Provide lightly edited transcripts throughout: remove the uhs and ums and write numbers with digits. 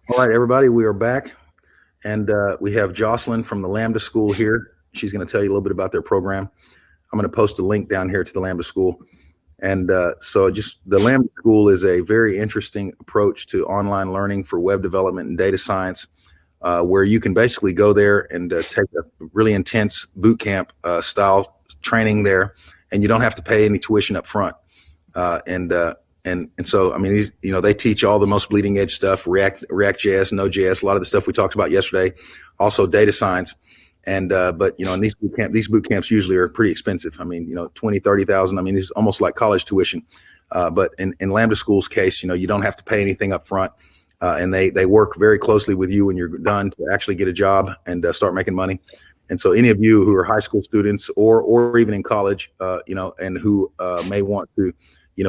All right, everybody, we are back, and we have Jocelyn from the Lambda School here. She's going to tell you a little bit about their program. I'm going to post a link down here to the Lambda School. And so just the Lambda School is a very interesting approach to online learning for web development and data science, where you can basically go there and take a really intense boot camp style training there, and you don't have to pay any tuition up front. And so, I mean, they teach all the most bleeding edge stuff, React.js, Node.js, a lot of the stuff we talked about yesterday, also data science. And, but, in these boot camps usually are pretty expensive. I mean, 20, 30,000. I mean, it's almost like college tuition. But in Lambda School's case, you don't have to pay anything up front. And they work very closely with you when you're done to actually get a job and start making money. And so any of you who are high school students or even in college, and who may want to,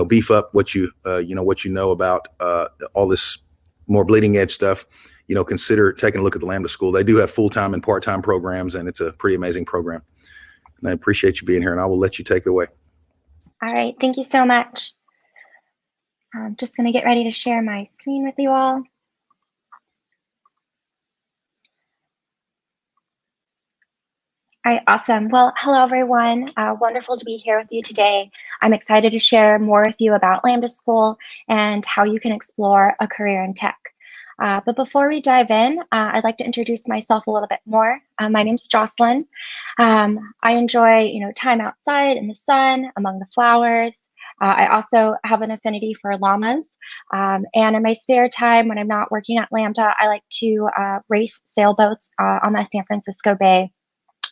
beef up what you know about all this more bleeding edge stuff, consider taking a look at the Lambda School. They do have full-time and part-time programs, and it's a pretty amazing program. And I appreciate you being here, and I will let you take it away. All right, thank you so much. I'm just going to get ready to share my screen with you all. All right, awesome. Well, hello, everyone. Wonderful to be here with you today. I'm excited to share more with you about Lambda School and how you can explore a career in tech. But before we dive in, I'd like to introduce myself a little bit more. My name's Jocelyn. I enjoy, time outside in the sun, among the flowers. I also have an affinity for llamas. And in my spare time, when I'm not working at Lambda, I like to race sailboats on the San Francisco Bay.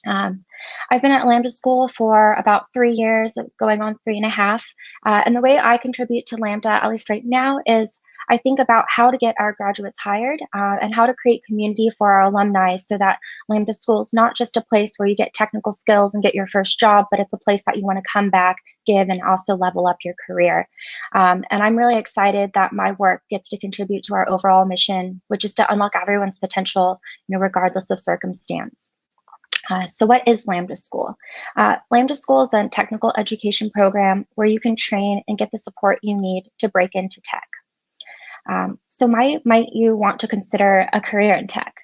I've been at Lambda School for about 3 years, going on 3.5. And the way I contribute to Lambda, at least right now, is I think about how to get our graduates hired and how to create community for our alumni so that Lambda School is not just a place where you get technical skills and get your first job, but it's a place that you want to come back, give, and also level up your career. And I'm really excited that my work gets to contribute to our overall mission, which is to unlock everyone's potential, regardless of circumstance. So what is Lambda School? Lambda School is a technical education program where you can train and get the support you need to break into tech. So might you want to consider a career in tech?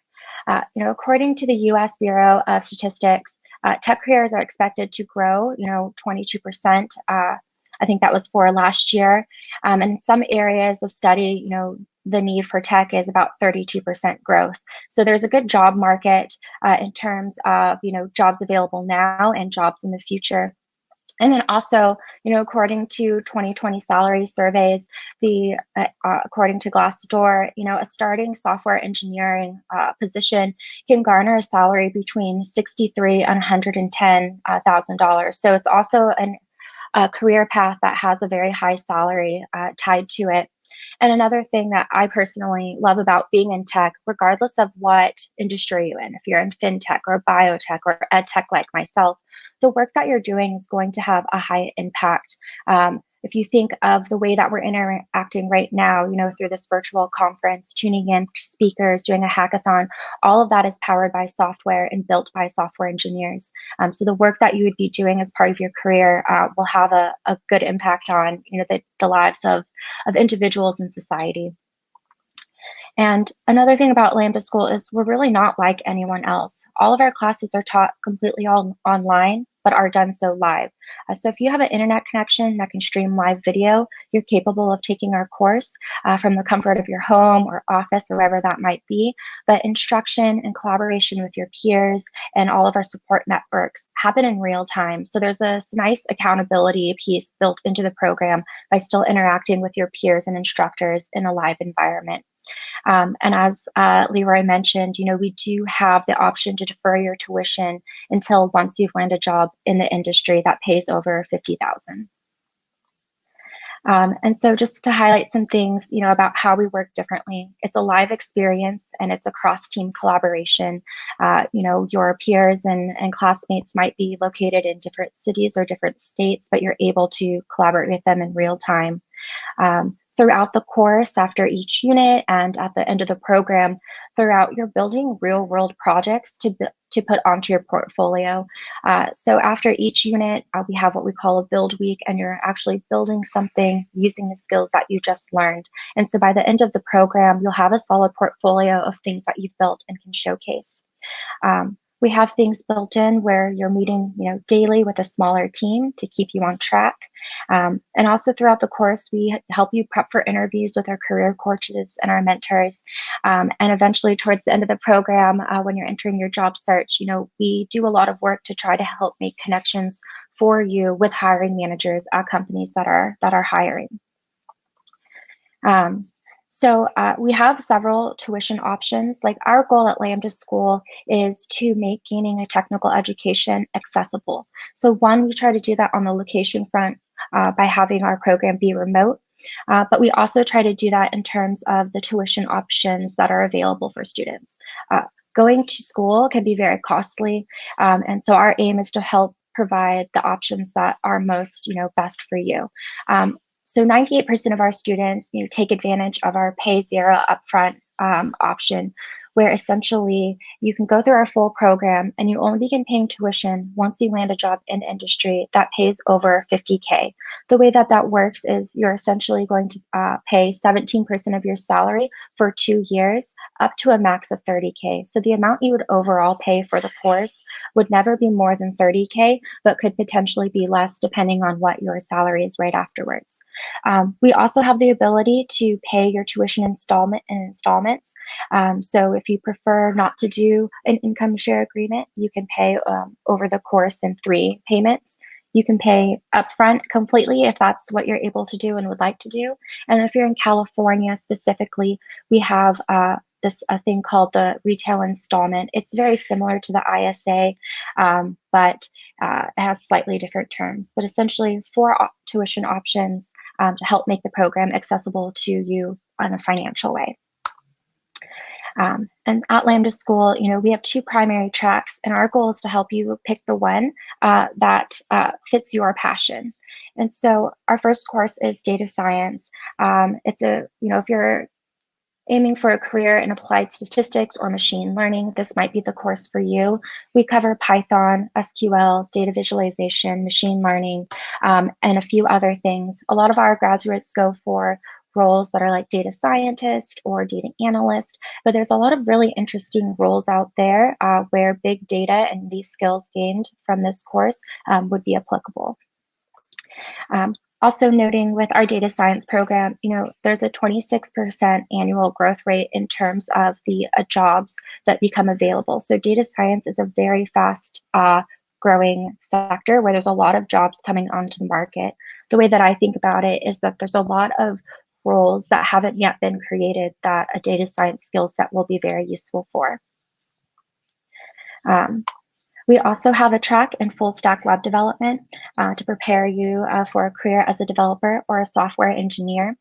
According to the U.S. Bureau of Statistics, tech careers are expected to grow, 22%. I think that was for last year. And in some areas of study, the need for tech is about 32% growth. So there's a good job market in terms of, jobs available now and jobs in the future. And then also, according to 2020 salary surveys, according to Glassdoor, a starting software engineering position can garner a salary between $63,000 and $110,000. So it's also a career path that has a very high salary tied to it. And another thing that I personally love about being in tech, regardless of what industry you're in, if you're in fintech or biotech or ed tech like myself, the work that you're doing is going to have a high impact. If you think of the way that we're interacting right now, through this virtual conference, tuning in speakers, doing a hackathon, all of that is powered by software and built by software engineers. So the work that you would be doing as part of your career will have a good impact on, the lives of individuals in society. And another thing about Lambda School is we're really not like anyone else. All of our classes are taught completely online, but are done so live. So if you have an internet connection that can stream live video, you're capable of taking our course from the comfort of your home or office or wherever that might be. But instruction and collaboration with your peers and all of our support networks happen in real time. So there's this nice accountability piece built into the program by still interacting with your peers and instructors in a live environment. And as Leroy mentioned, we do have the option to defer your tuition until once you've landed a job in the industry that pays over $50,000. And so just to highlight some things, about how we work differently, it's a live experience and it's a cross-team collaboration. Your peers and classmates might be located in different cities or different states, but you're able to collaborate with them in real time. Throughout the course, after each unit and at the end of the program, throughout, you're building real world projects to put onto your portfolio. So after each unit, we have what we call a build week, and you're actually building something using the skills that you just learned. And so by the end of the program, you'll have a solid portfolio of things that you've built and can showcase. We have things built in where you're meeting, daily with a smaller team to keep you on track. And also throughout the course, we help you prep for interviews with our career coaches and our mentors. And eventually towards the end of the program, when you're entering your job search, we do a lot of work to try to help make connections for you with hiring managers at companies that are hiring. So we have several tuition options. Like, our goal at Lambda School is to make gaining a technical education accessible. So one, we try to do that on the location front by having our program be remote. But we also try to do that in terms of the tuition options that are available for students. Going to school can be very costly. And so our aim is to help provide the options that are most, best for you. So 98% of our students, take advantage of our pay zero upfront option, where essentially you can go through our full program and you only begin paying tuition once you land a job in industry that pays over $50K. The way that works is you're essentially going to pay 17% of your salary for 2 years, up to a max of $30K. So the amount you would overall pay for the course would never be more than $30K, but could potentially be less depending on what your salary is right afterwards. We also have the ability to pay your tuition in installments. So if you prefer not to do an income share agreement, you can pay over the course in 3 payments. You can pay upfront completely if that's what you're able to do and would like to do. And if you're in California specifically, we have a thing called the retail installment. It's very similar to the ISA, but it has slightly different terms. But essentially 4 tuition options to help make the program accessible to you in a financial way. And at Lambda School, we have 2 primary tracks, and our goal is to help you pick the one that fits your passion. And so our first course is data science. It's if you're aiming for a career in applied statistics or machine learning, this might be the course for you. We cover Python, SQL, data visualization, machine learning, and a few other things. A lot of our graduates go for roles that are like data scientist or data analyst, but there's a lot of really interesting roles out there where big data and these skills gained from this course would be applicable. Also noting with our data science program, there's a 26% annual growth rate in terms of the jobs that become available. So data science is a very fast growing sector where there's a lot of jobs coming onto the market. The way that I think about it is that there's a lot of roles that haven't yet been created that a data science skill set will be very useful for. We also have a track in full stack web development to prepare you for a career as a developer or a software engineer.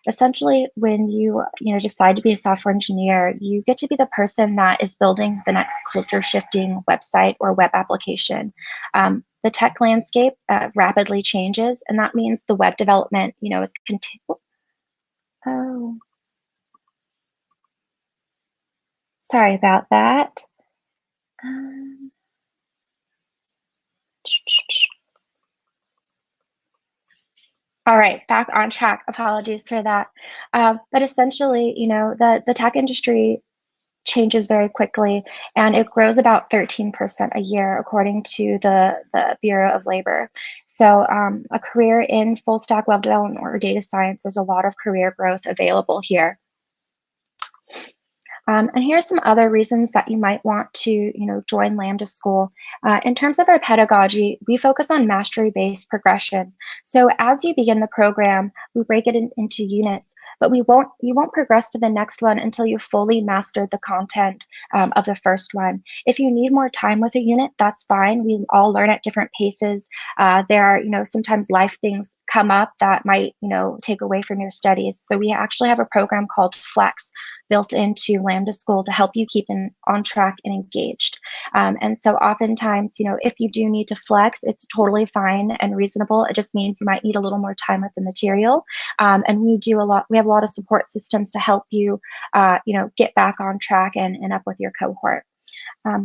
Essentially, when you decide to be a software engineer, you get to be the person that is building the next culture-shifting website or web application. The tech landscape rapidly changes, and that means the web development, is continual. Oh, sorry about that. All right, back on track. Apologies for that. But essentially, the tech industry changes very quickly, and it grows about 13% a year, according to the Bureau of Labor. So a career in full stack web development or data science, there's a lot of career growth available here. And here are some other reasons that you might want to, join Lambda School. In terms of our pedagogy, we focus on mastery-based progression. So as you begin the program, we break it into units, but you won't progress to the next one until you've fully mastered the content of the first one. If you need more time with a unit, that's fine. We all learn at different paces. There are, sometimes life things come up that might, take away from your studies. So we actually have a program called Flex built into Lambda School to help you keep on track and engaged. And so oftentimes, if you do need to flex, it's totally fine and reasonable. It just means you might need a little more time with the material. And we have a lot of support systems to help you, get back on track and up with your cohort.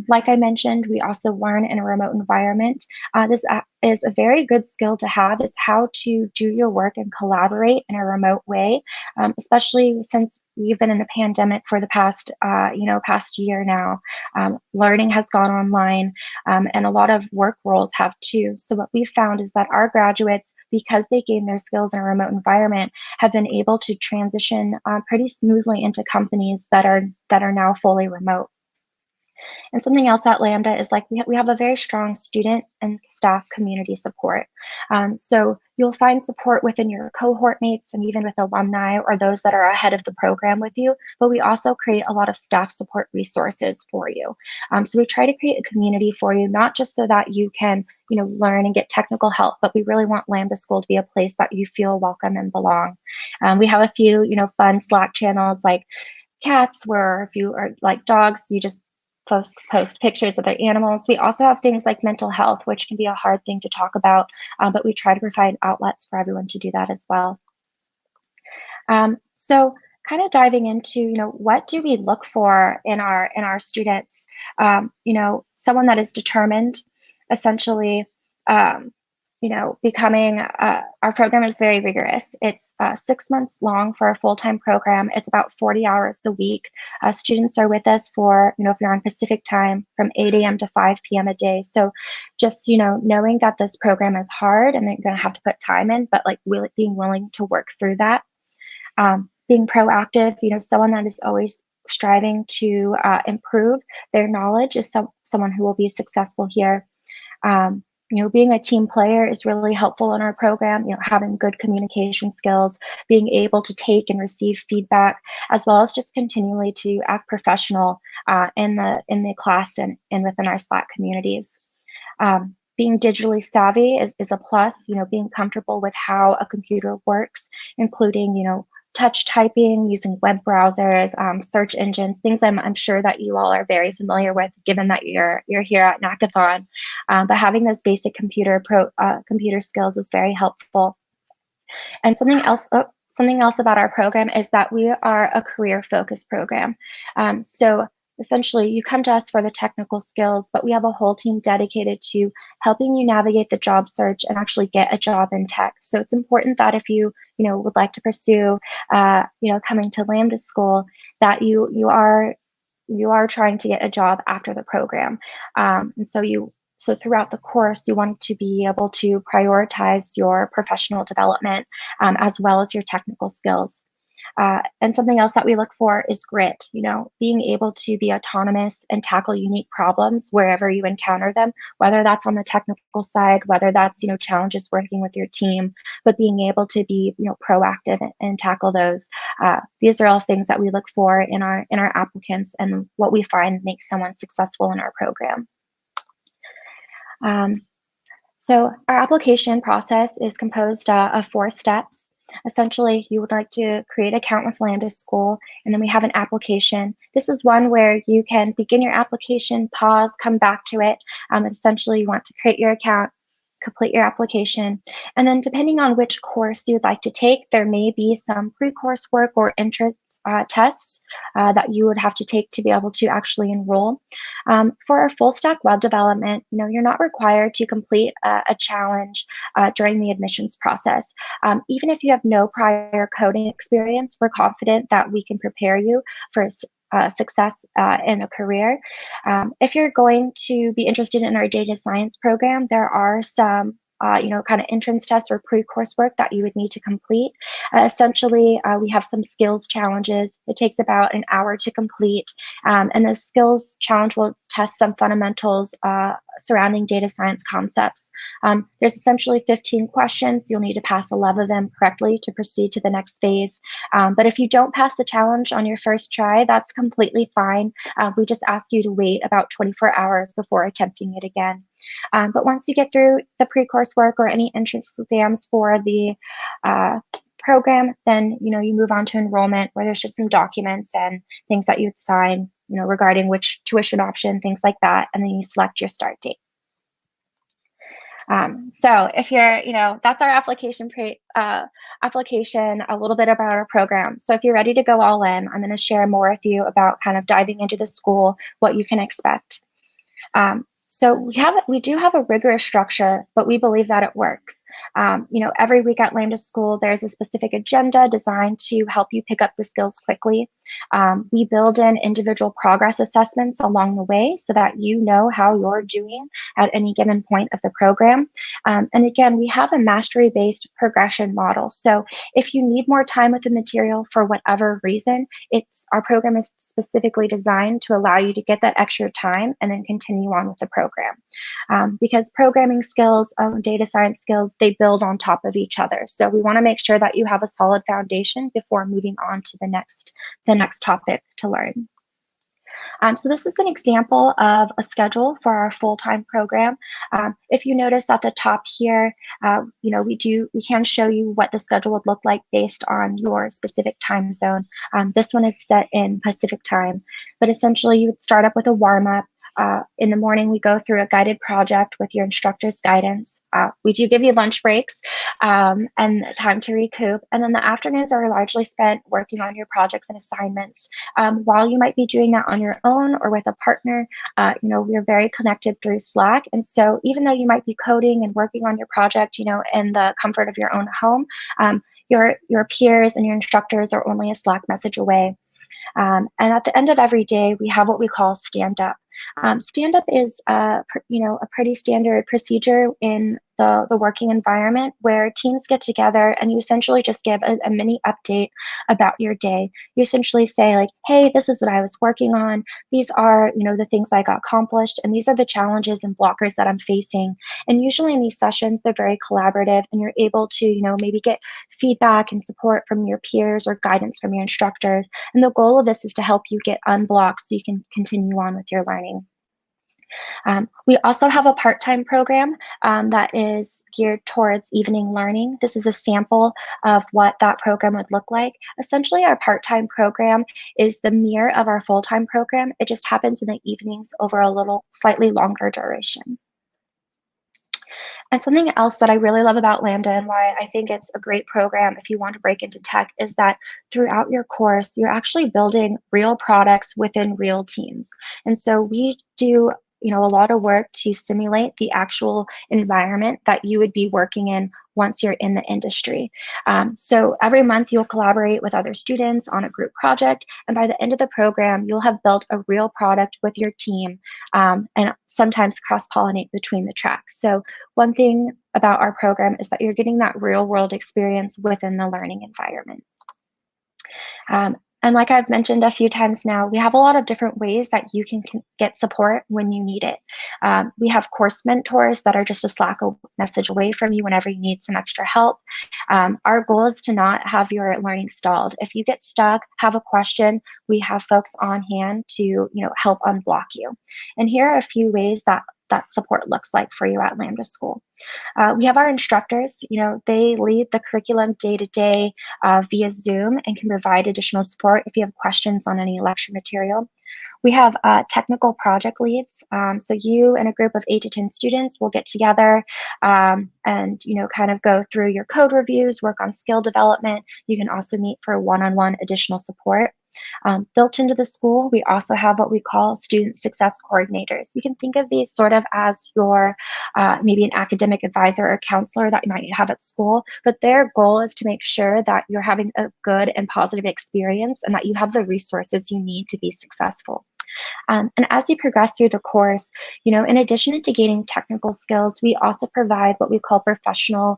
Like I mentioned, we also learn in a remote environment. This is a very good skill to have, is how to do your work and collaborate in a remote way, especially since we've been in a pandemic for the past year now. Learning has gone online, and a lot of work roles have too. So what we've found is that our graduates, because they gain their skills in a remote environment, have been able to transition pretty smoothly into companies that are now fully remote. And something else at Lambda is like we have a very strong student and staff community support. So you'll find support within your cohort mates and even with alumni or those that are ahead of the program with you, but we also create a lot of staff support resources for you. So we try to create a community for you, not just so that you can learn and get technical help, but we really want Lambda School to be a place that you feel welcome and belong. We have a few fun Slack channels like cats, where if you are like dogs, you just post pictures of their animals. We also have things like mental health, which can be a hard thing to talk about, but we try to provide outlets for everyone to do that as well. So kind of diving into, what do we look for in our students? Someone that is determined, essentially, becoming, our program is very rigorous. It's 6 months long for a full-time program. It's about 40 hours a week. Students are with us for, if you're on Pacific time, from 8 a.m. to 5 p.m. a day. So just, knowing that this program is hard and they're going to have to put time in, but like being willing to work through that. Being proactive, someone that is always striving to improve their knowledge is someone who will be successful here. Being a team player is really helpful in our program, having good communication skills, being able to take and receive feedback, as well as just continually to act professional in the class and within our Slack communities. Being digitally savvy is a plus, being comfortable with how a computer works, including, touch typing, using web browsers, search engines, things I'm sure that you all are very familiar with, given that you're here at Knackathon. But having those basic computer skills is very helpful. And something else about our program is that we are a career-focused program. So essentially, you come to us for the technical skills, but we have a whole team dedicated to helping you navigate the job search and actually get a job in tech. So it's important that if you would like to pursue, coming to Lambda School, that you are trying to get a job after the program. And so throughout the course, you want to be able to prioritize your professional development as well as your technical skills. And something else that we look for is grit, being able to be autonomous and tackle unique problems wherever you encounter them, whether that's on the technical side, whether that's, challenges working with your team, but being able to be, proactive and tackle those. These are all things that we look for in our applicants and what we find makes someone successful in our program. So our application process is composed of 4 steps. Essentially, you would like to create an account with Lambda School, and then we have an application. This is one where you can begin your application, pause, come back to it. Essentially, you want to create your account, complete your application, and then depending on which course you'd like to take, there may be some pre-course work or entrance tests that you would have to take to be able to actually enroll. For our full stack web development, you're not required to complete a challenge during the admissions process. Even if you have no prior coding experience, we're confident that we can prepare you for success in a career. If you're going to be interested in our data science program, there are some kind of entrance tests or pre-course work that you would need to complete. Essentially, we have some skills challenges. It takes about an hour to complete. And the skills challenge will test some fundamentals surrounding data science concepts. There's essentially 15 questions. You'll need to pass 11 of them correctly to proceed to the next phase. But if you don't pass the challenge on your first try, that's completely fine. We just ask you to wait about 24 hours before attempting it again. But once you get through the pre-course work or any entrance exams for the program, then you move on to enrollment, where there's just some documents and things that you'd sign, regarding which tuition option, things like that, and then you select your start date. So if you're, that's our application, a little bit about our program. So if you're ready to go all in, I'm going to share more with you about kind of diving into the school, what you can expect. So we do have a rigorous structure, but we believe that it works. Every week at Lambda School, there's a specific agenda designed to help you pick up the skills quickly. We build in individual progress assessments along the way so that you know how you're doing at any given point of the program. And again, we have a mastery-based progression model. So if you need more time with the material for whatever reason, our program is specifically designed to allow you to get that extra time and then continue on with the program. Because programming skills, data science skills, they build on top of each other. So we want to make sure that you have a solid foundation before moving on to the next topic to learn. So this is an example of a schedule for our full-time program. If you notice at the top here, we can show you what the schedule would look like based on your specific time zone. This one is set in Pacific time, but essentially you would start up with a warm-up. In the morning, we go through a guided project with your instructor's guidance. We do give you lunch breaks and time to recoup. And then the afternoons are largely spent working on your projects and assignments. While you might be doing that on your own or with a partner, we're very connected through Slack. And so even though you might be coding and working on your project, in the comfort of your own home, your peers and your instructors are only a Slack message away. And at the end of every day, we have what we call stand-up. Stand-up is, a pretty standard procedure in the working environment where teams get together and you essentially just give a mini update about your day. You essentially say like, hey, this is what I was working on. These are, the things I got accomplished, and these are the challenges and blockers that I'm facing. And usually in these sessions, they're very collaborative and you're able to, maybe get feedback and support from your peers or guidance from your instructors. And the goal of this is to help you get unblocked so you can continue on with your learning. We also have a part-time program that is geared towards evening learning. This is a sample of what that program would look like. Essentially, our part-time program is the mirror of our full-time program. It just happens in the evenings over a slightly longer duration. And something else that I really love about Lambda and why I think it's a great program if you want to break into tech is that throughout your course, you're actually building real products within real teams. And so we do a lot of work to simulate the actual environment that you would be working in once you're in the industry. So every month you'll collaborate with other students on a group project, and by the end of the program, you'll have built a real product with your team and sometimes cross-pollinate between the tracks. So one thing about our program is that you're getting that real-world experience within the learning environment. And like I've mentioned a few times now, we have a lot of different ways that you can get support when you need it. We have course mentors that are just a Slack message away from you whenever you need some extra help. Our goal is to not have your learning stalled. If you get stuck, have a question, we have folks on hand to help unblock you. And here are a few ways that support looks like for you at Lambda School. We have our instructors, they lead the curriculum day to day via Zoom and can provide additional support if you have questions on any lecture material. We have technical project leads. So you and a group of 8 to 10 students will get together and kind of go through your code reviews, work on skill development. You can also meet for one-on-one additional support. Built into the school, we also have what we call student success coordinators. You can think of these sort of as your maybe an academic advisor or counselor that you might have at school, but their goal is to make sure that you're having a good and positive experience and that you have the resources you need to be successful. And as you progress through the course, in addition to gaining technical skills, we also provide what we call professional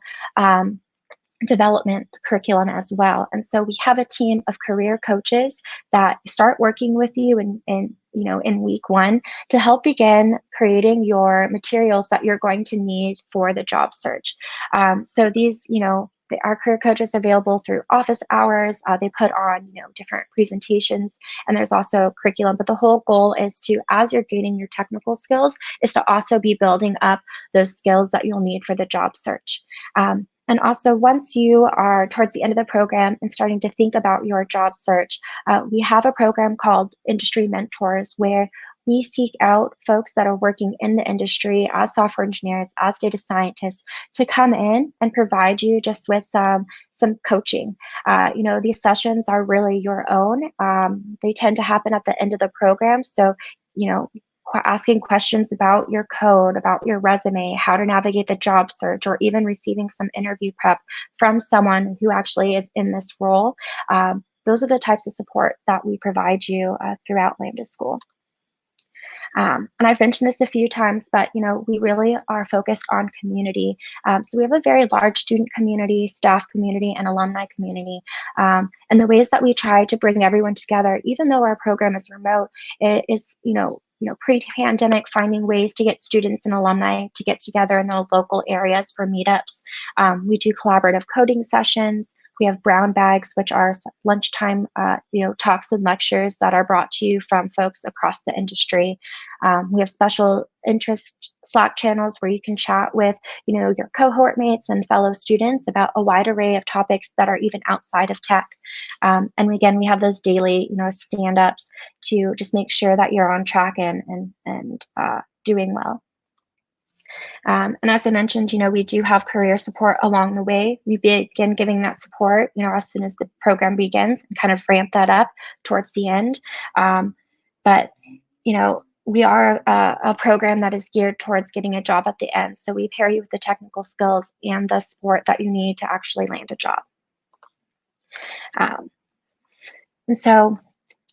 development curriculum as well. And so we have a team of career coaches that start working with you in week 1 to help begin creating your materials that you're going to need for the job search. So these, Our career coaches are available through office hours. They put on, different presentations, and there's also curriculum. But the whole goal is to, as you're gaining your technical skills, is to also be building up those skills that you'll need for the job search. And also, once you are towards the end of the program and starting to think about your job search, we have a program called Industry Mentors, where we seek out folks that are working in the industry as software engineers, as data scientists, to come in and provide you just with some coaching. These sessions are really your own. They tend to happen at the end of the program. So, asking questions about your code, about your resume, how to navigate the job search, or even receiving some interview prep from someone who actually is in this role. Those are the types of support that we provide you throughout Lambda School. And I've mentioned this a few times, but we really are focused on community. So we have a very large student community, staff community, and alumni community. And the ways that we try to bring everyone together, even though our program is remote, it is pre-pandemic, finding ways to get students and alumni to get together in the local areas for meetups. We do collaborative coding sessions. We have brown bags, which are lunchtime, talks and lectures that are brought to you from folks across the industry. We have special interest Slack channels where you can chat with, your cohort mates and fellow students about a wide array of topics that are even outside of tech. And again, we have those daily, stand-ups to just make sure that you're on track and doing well. And as I mentioned, we do have career support along the way. We begin giving that support, as soon as the program begins, and kind of ramp that up towards the end. But we are a program that is geared towards getting a job at the end. So we pair you with the technical skills and the support that you need to actually land a job. And so,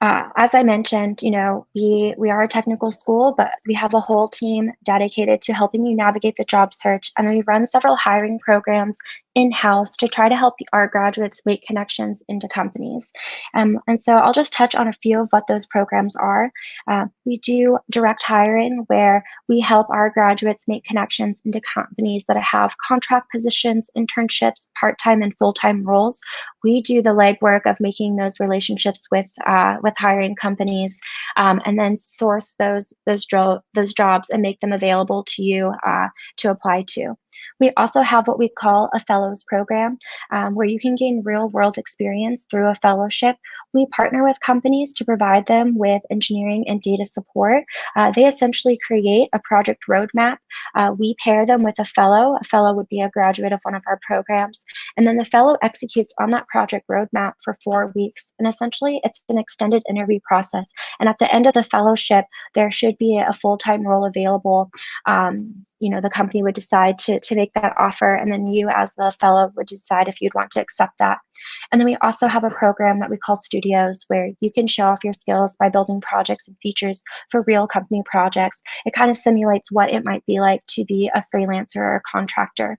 as I mentioned, we are a technical school, but we have a whole team dedicated to helping you navigate the job search. And we run several hiring programs in-house to try to help our graduates make connections into companies. And so I'll just touch on a few of what those programs are. We do direct hiring, where we help our graduates make connections into companies that have contract positions, internships, part-time and full-time roles. We do the legwork of making those relationships with hiring companies, and then source those jobs and make them available to you to apply to. We also have what we call a fellows program, where you can gain real-world experience through a fellowship. We partner with companies to provide them with engineering and data support. They essentially create a project roadmap. We pair them with a fellow. A fellow would be a graduate of one of our programs. And then the fellow executes on that project roadmap for 4 weeks. And essentially, it's an extended interview process. And at the end of the fellowship, there should be a full-time role available. The company would decide to make that offer, and then you as the fellow would decide if you'd want to accept that. And then we also have a program that we call Studios, where you can show off your skills by building projects and features for real company projects. It kind of simulates what it might be like to be a freelancer or a contractor.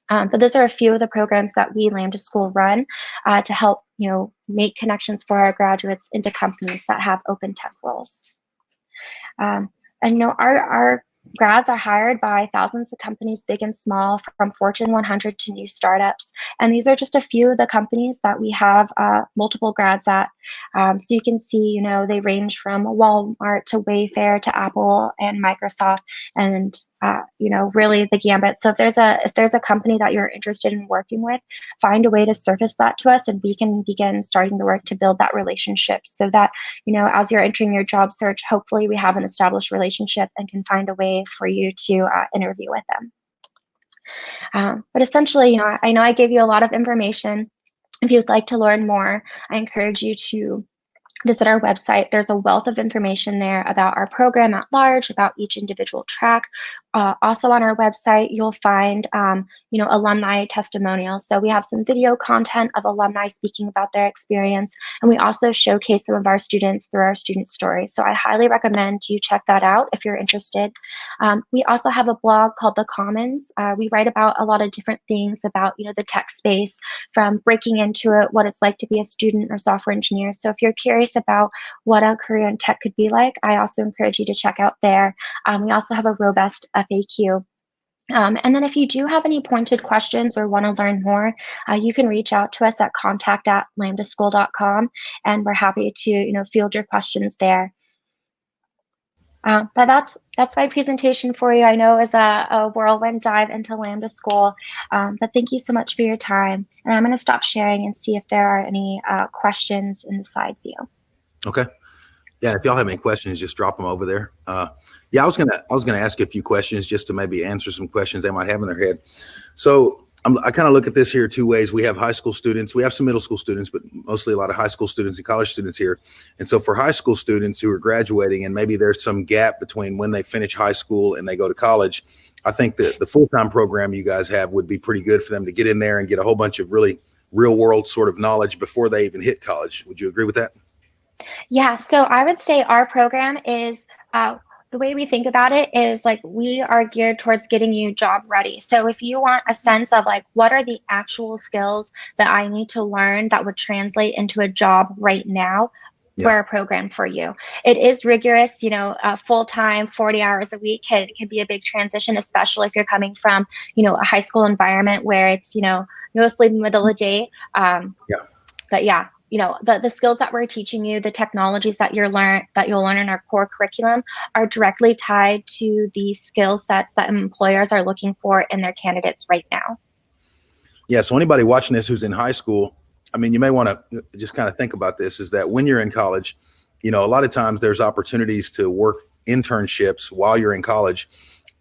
But those are a few of the programs that we Lambda School run to help make connections for our graduates into companies that have open tech roles. And our grads are hired by thousands of companies, big and small, from Fortune 100 to new startups. And these are just a few of the companies that we have multiple grads at. So you can see, they range from Walmart to Wayfair to Apple and Microsoft, and really the gambit. So if there's a company that you're interested in working with, find a way to surface that to us, and we can begin starting the work to build that relationship, so that as you're entering your job search, hopefully we have an established relationship and can find a way for you to interview with them. But essentially, I know I gave you a lot of information. If you'd like to learn more, I encourage you to visit our website. There's a wealth of information there about our program at large, about each individual track. Also on our website, you'll find alumni testimonials. So we have some video content of alumni speaking about their experience, and we also showcase some of our students through our student stories. So I highly recommend you check that out if you're interested. We also have a blog called The Commons. We write about a lot of different things about the tech space, from breaking into it, what it's like to be a student or software engineer. So if you're curious about what a career in tech could be like, I also encourage you to check out there. We also have a robust FAQ And then if you do have any pointed questions or want to learn more, you can reach out to us at contact@lambdaschool.com, and we're happy to field your questions there. But that's my presentation for you. I know it was a whirlwind dive into Lambda School, but thank you so much for your time. And I'm going to stop sharing and see if there are any questions in the side view. Okay. Yeah, if y'all have any questions, just drop them over there. Yeah, I was gonna ask you a few questions just to maybe answer some questions they might have in their head. So I kind of look at this here two ways. We have high school students, we have some middle school students, but mostly a lot of high school students and college students here. And so for high school students who are graduating, and maybe there's some gap between when they finish high school and they go to college, I think that the full-time program you guys have would be pretty good for them to get in there and get a whole bunch of really real-world sort of knowledge before they even hit college. Would you agree with that? Yeah, so I would say our program is the way we think about it is like we are geared towards getting you job ready. So if you want a sense of like what are the actual skills that I need to learn that would translate into a job right now, we're a program for you. It is rigorous, full-time, 40 hours a week can be a big transition, especially if you're coming from, a high school environment where it's, mostly middle of the day. But yeah. The skills that we're teaching you, the technologies that you'll learn in our core curriculum are directly tied to the skill sets that employers are looking for in their candidates right now. Yeah, so anybody watching this who's in high school, I mean, you may want to just kind of think about this, is that when you're in college, a lot of times there's opportunities to work internships while you're in college.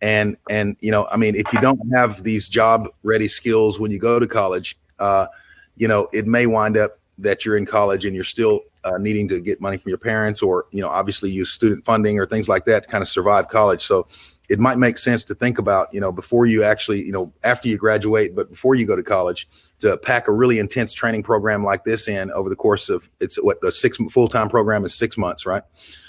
And I mean, if you don't have these job ready skills when you go to college, it may wind up that you're in college and you're still needing to get money from your parents, or, obviously use student funding or things like that to kind of survive college. So it might make sense to think about, before you actually, after you graduate, but before you go to college, to pack a really intense training program like this in over the course of, the full-time program is 6 months, right?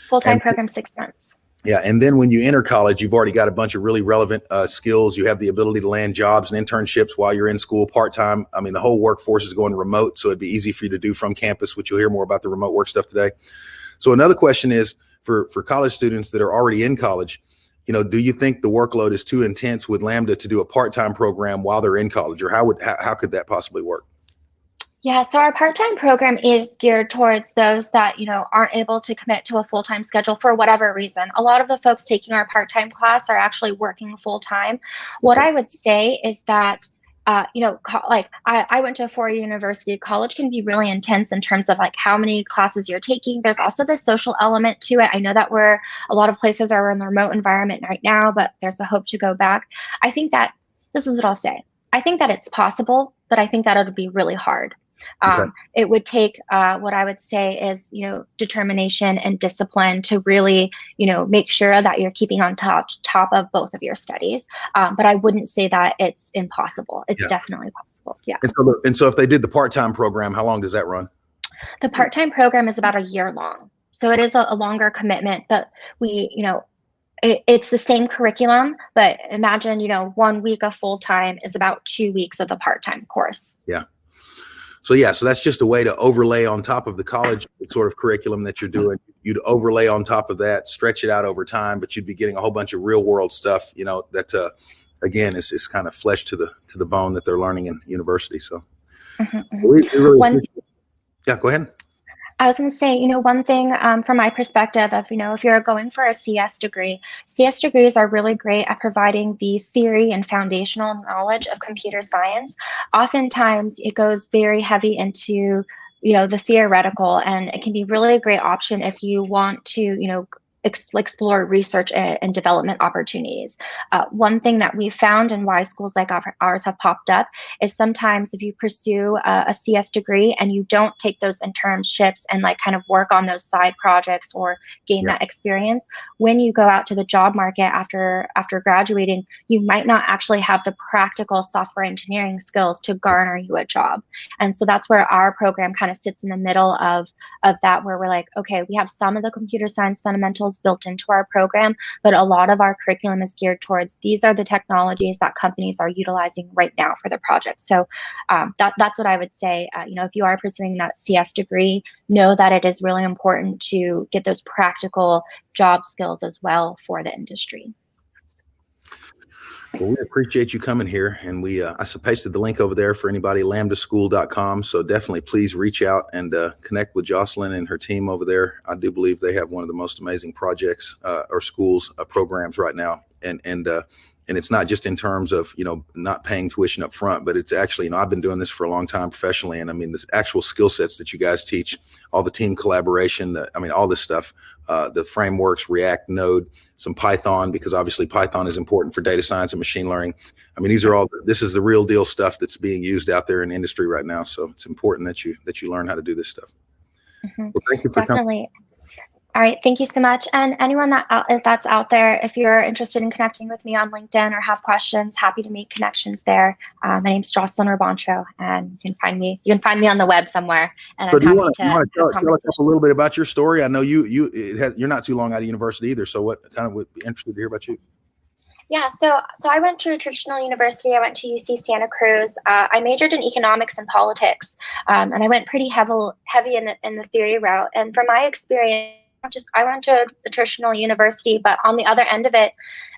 Full-time program, 6 months. Yeah. And then when you enter college, you've already got a bunch of really relevant skills. You have the ability to land jobs and internships while you're in school part-time. I mean, the whole workforce is going remote, so it'd be easy for you to do from campus, which you'll hear more about the remote work stuff today. So another question is for college students that are already in college, do you think the workload is too intense with Lambda to do a part-time program while they're in college, or how could that possibly work? Yeah, so our part-time program is geared towards those that, aren't able to commit to a full-time schedule for whatever reason. A lot of the folks taking our part-time class are actually working full-time. What I would say is that, I went to a 4-year university. College can be really intense in terms of like how many classes you're taking. There's also the social element to it. I know that a lot of places are in the remote environment right now, but there's a hope to go back. I think that, this is what I'll say. I think that it's possible, but I think that it would be really hard. Okay. It would take what I would say is, determination and discipline to really, make sure that you're keeping on top of both of your studies. But I wouldn't say that it's impossible. It's definitely possible. Yeah. And so if they did the part-time program, how long does that run? The part-time program is about a year long. So it is a longer commitment, but it's the same curriculum, but imagine, 1 week of full-time is about 2 weeks of the part-time course. Yeah. So that's just a way to overlay on top of the college sort of curriculum that you're doing. You'd overlay on top of that, stretch it out over time, but you'd be getting a whole bunch of real world stuff, that again is kind of flesh to the bone that they're learning in university. So we really yeah, go ahead. I was going to say, one thing from my perspective of, if you're going for a CS degrees are really great at providing the theory and foundational knowledge of computer science. Oftentimes, it goes very heavy into, the theoretical, and it can be really a great option if you want to, explore research and development opportunities. One thing that we found and why schools like ours have popped up is sometimes if you pursue a CS degree and you don't take those internships and like kind of work on those side projects or gain that experience, when you go out to the job market after graduating, you might not actually have the practical software engineering skills to garner you a job. And so that's where our program kind of sits in the middle of that, where we're like, okay, we have some of the computer science fundamentals built into our program, but a lot of our curriculum is geared towards these are the technologies that companies are utilizing right now for their projects. So that's what I would say. If you are pursuing that CS degree, know that it is really important to get those practical job skills as well for the industry. Well, we appreciate you coming here, and I pasted the link over there for anybody, lambdaschool.com. So definitely please reach out and connect with Jocelyn and her team over there. I do believe they have one of the most amazing projects or schools programs right now, and it's not just in terms of, not paying tuition up front, but it's actually, I've been doing this for a long time professionally. And I mean, the actual skill sets that you guys teach, all the team collaboration, all this stuff, the frameworks, React, Node, some Python, because obviously Python is important for data science and machine learning. I mean, this is the real deal stuff that's being used out there in industry right now. So it's important that you learn how to do this stuff. Mm-hmm. Well, thank you for Definitely. All right, thank you so much. And anyone that's out there, if you're interested in connecting with me on LinkedIn or have questions, happy to make connections there. My name's Jocelyn Urbancho, and you can find me on the web somewhere. And I'm happy to tell us a little bit about your story? I know you're not too long out of university either. So what kind of would be interested to hear about you? Yeah, so I went to a traditional university. I went to UC Santa Cruz. I majored in economics and politics, and I went pretty heavy in the theory route. And from my experience, I went to a traditional university, but on the other end of it,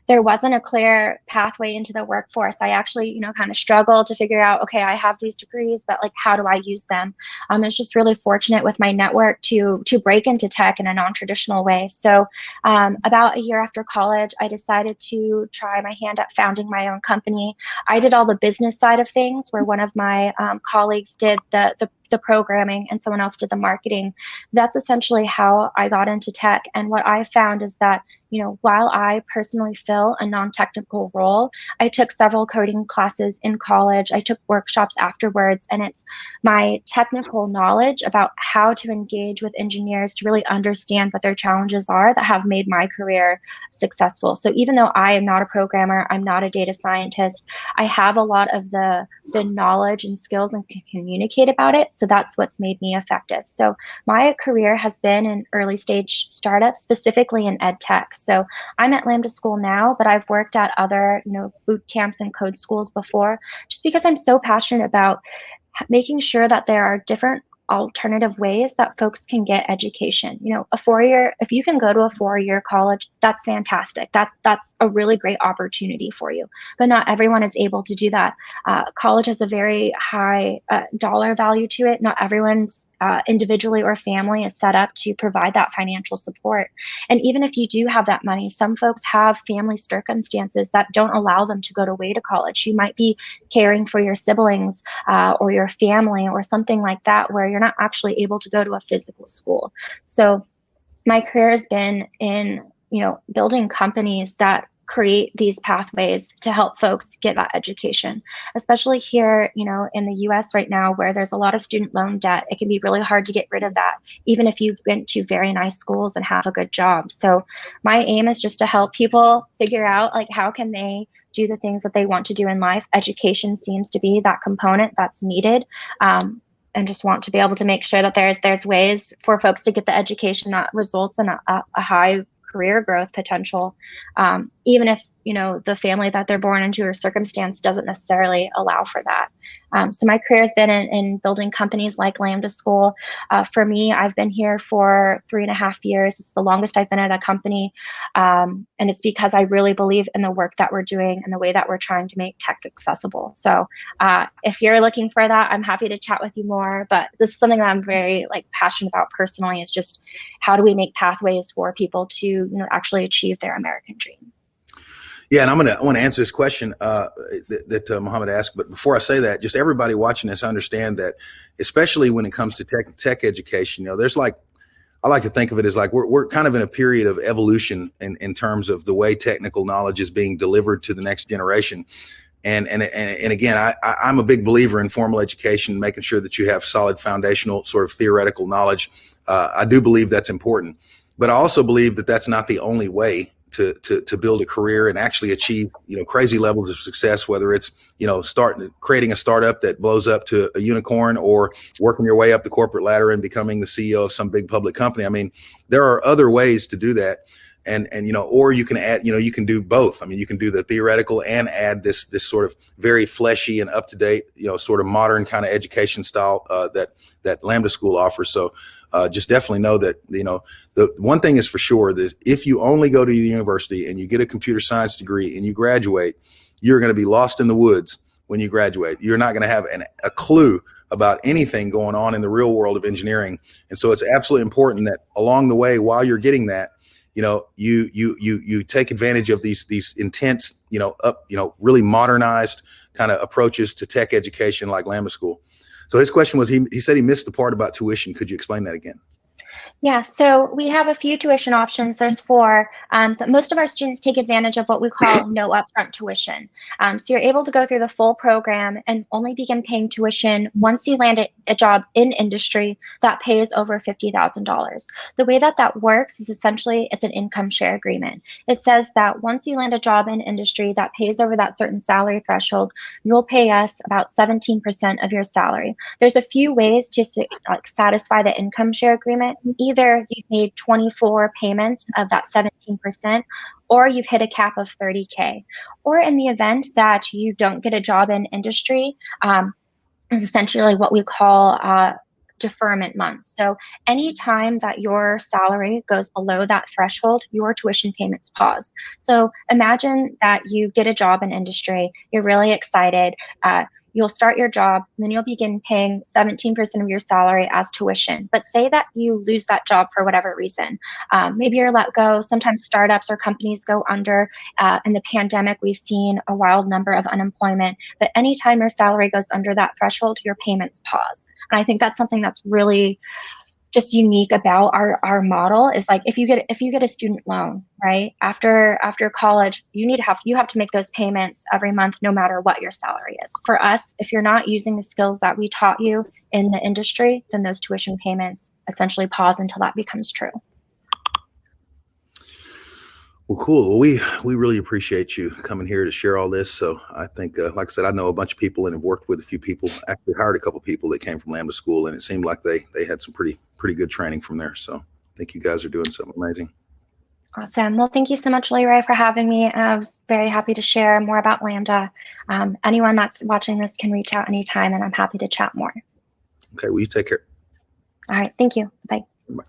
there wasn't a clear pathway into the workforce. I actually, kind of struggled to figure out, okay, I have these degrees, but like, how do I use them? I was just really fortunate with my network to break into tech in a non-traditional way. So about a year after college, I decided to try my hand at founding my own company. I did all the business side of things, where one of my colleagues did the programming and someone else did the marketing. That's essentially how I got into tech. And what I found is that, while I personally fill a non-technical role, I took several coding classes in college. I took workshops afterwards, and it's my technical knowledge about how to engage with engineers to really understand what their challenges are that have made my career successful. So even though I am not a programmer, I'm not a data scientist, I have a lot of the knowledge and skills and can communicate about it. So that's what's made me effective. So my career has been in early stage startups, specifically in ed tech. So I'm at Lambda School now, but I've worked at other, boot camps and code schools before, just because I'm so passionate about making sure that there are different alternative ways that folks can get education. If you can go to a 4-year college, that's fantastic. That's a really great opportunity for you. But not everyone is able to do that. College has a very high dollar value to it. Not everyone's individually or family is set up to provide that financial support. And even if you do have that money, some folks have family circumstances that don't allow them to go away to college. You might be caring for your siblings or your family or something like that, where you're not actually able to go to a physical school. So my career has been in, building companies that create these pathways to help folks get that education, especially here, in the US right now, where there's a lot of student loan debt. It can be really hard to get rid of that, even if you've been to very nice schools and have a good job. So my aim is just to help people figure out, like, how can they do the things that they want to do in life. Education seems to be that component that's needed. And just want to be able to make sure that there's ways for folks to get the education that results in a high career growth potential, even if the family that they're born into or circumstance doesn't necessarily allow for that. So my career has been in building companies like Lambda School. For me, I've been here for 3.5 years. It's the longest I've been at a company, and it's because I really believe in the work that we're doing and the way that we're trying to make tech accessible. So if you're looking for that, I'm happy to chat with you more. But this is something that I'm very passionate about personally, is just how do we make pathways for people to actually achieve their American dream. Yeah, and I want to answer this question that Mohammed asked. But before I say that, just everybody watching this understand that, especially when it comes to tech education, there's I like to think of it as we're kind of in a period of evolution in terms of the way technical knowledge is being delivered to the next generation. And again, I'm a big believer in formal education, making sure that you have solid foundational sort of theoretical knowledge. I do believe that's important, but I also believe that that's not the only way to build a career and actually achieve, crazy levels of success, whether it's, creating a startup that blows up to a unicorn, or working your way up the corporate ladder and becoming the CEO of some big public company. I mean, there are other ways to do that. And or you can add, you can do both. I mean, you can do the theoretical and add this sort of very fleshy and up to date, sort of modern kind of education style that Lambda School offers. So just definitely know that, the one thing is for sure that if you only go to the university and you get a computer science degree and you graduate, you're going to be lost in the woods when you graduate. You're not going to have a clue about anything going on in the real world of engineering. And so it's absolutely important that along the way, while you're getting that, you take advantage of these intense, really modernized kind of approaches to tech education like Lambda School. So his question was, he said he missed the part about tuition. Could you explain that again? Yeah, so we have a few tuition options. There's four, but most of our students take advantage of what we call no upfront tuition. So you're able to go through the full program and only begin paying tuition once you land a job in industry that pays over $50,000. The way that that works is essentially it's an income share agreement. It says that once you land a job in industry that pays over that certain salary threshold, you'll pay us about 17% of your salary. There's a few ways to satisfy the income share agreement. Either you've made 24 payments of that 17%, or you've hit a cap of 30K. Or in the event that you don't get a job in industry, is essentially what we call deferment months. So anytime that your salary goes below that threshold, your tuition payments pause. So imagine that you get a job in industry, you're really excited, you'll start your job, and then you'll begin paying 17% of your salary as tuition. But say that you lose that job for whatever reason. Maybe you're let go. Sometimes startups or companies go under. In the pandemic, we've seen a wild number of unemployment. But anytime your salary goes under that threshold, your payments pause. And I think that's something that's really just unique about our model is like if you get a student loan, right, after college, you have to make those payments every month no matter what your salary is. For us, if you're not using the skills that we taught you in the industry, then those tuition payments essentially pause until that becomes true. Well, cool. Well, we really appreciate you coming here to share all this. So I think, like I said, I know a bunch of people and have worked with a few people, actually hired a couple of people that came from Lambda School, and it seemed like they had some pretty good training from there. So I think you guys are doing something amazing. Awesome. Well, thank you so much, Leroy, for having me. I was very happy to share more about Lambda. Anyone that's watching this can reach out anytime, and I'm happy to chat more. Okay. Well, you take care. All right. Thank you. Bye. Bye.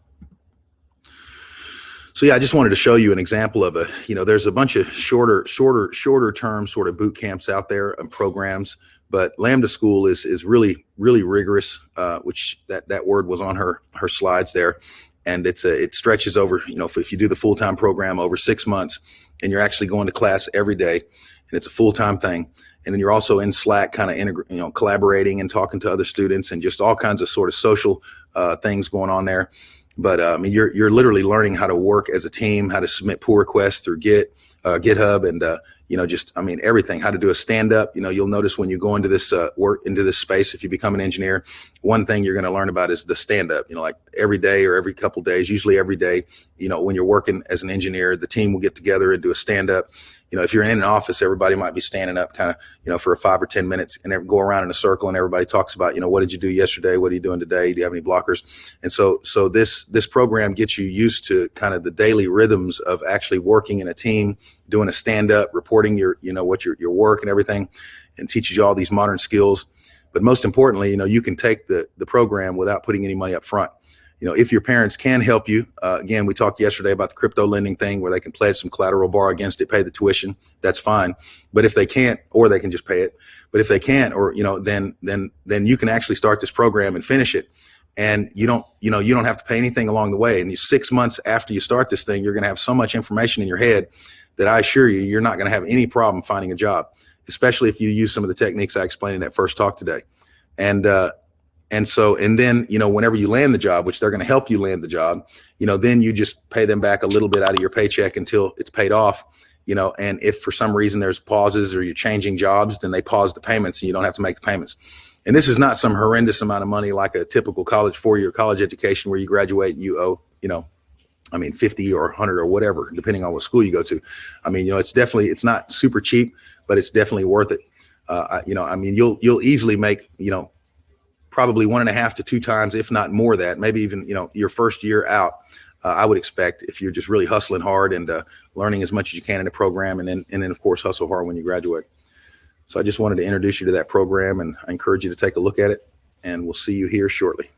So yeah, I just wanted to show you an example of there's a bunch of shorter term sort of boot camps out there and programs, but Lambda School is really rigorous, which that word was on her slides there. And it stretches over, if you do the full-time program over 6 months and you're actually going to class every day and it's a full-time thing. And then you're also in Slack kind of, collaborating and talking to other students and just all kinds of sort of social things going on there. But you're literally learning how to work as a team, how to submit pull requests through GitHub, and everything. How to do a stand up. You'll notice when you go into this into this space, if you become an engineer, one thing you're going to learn about is the stand up. Like every day or every couple of days, usually every day. When you're working as an engineer, the team will get together and do a stand up. If you're in an office, everybody might be standing up kind of, for 5 or 10 minutes and go around in a circle and everybody talks about, what did you do yesterday? What are you doing today? Do you have any blockers? And so this program gets you used to kind of the daily rhythms of actually working in a team, doing a stand up, reporting your work and everything, and teaches you all these modern skills. But most importantly, you can take the program without putting any money up front. If your parents can help you, again, we talked yesterday about the crypto lending thing where they can pledge some collateral, borrow against it, pay the tuition. That's fine. But if they can't, or they can just pay it. But if they can't, or, then you can actually start this program and finish it. And you don't have to pay anything along the way. And 6 months after you start this thing, you're going to have so much information in your head that I assure you, you're not going to have any problem finding a job, especially if you use some of the techniques I explained in that first talk today. And then, whenever you land the job, which they're going to help you land the job, then you just pay them back a little bit out of your paycheck until it's paid off, and if for some reason there's pauses or you're changing jobs, then they pause the payments and you don't have to make the payments. And this is not some horrendous amount of money like a typical 4-year college education where you graduate and you owe, 50 or 100 or whatever, depending on what school you go to. It's not super cheap, but it's definitely worth it. You'll easily make, probably 1.5 to 2 times, if not more that, maybe even, your first year out, I would expect, if you're just really hustling hard and learning as much as you can in the program, and then of course, hustle hard when you graduate. So I just wanted to introduce you to that program, and I encourage you to take a look at it, and we'll see you here shortly.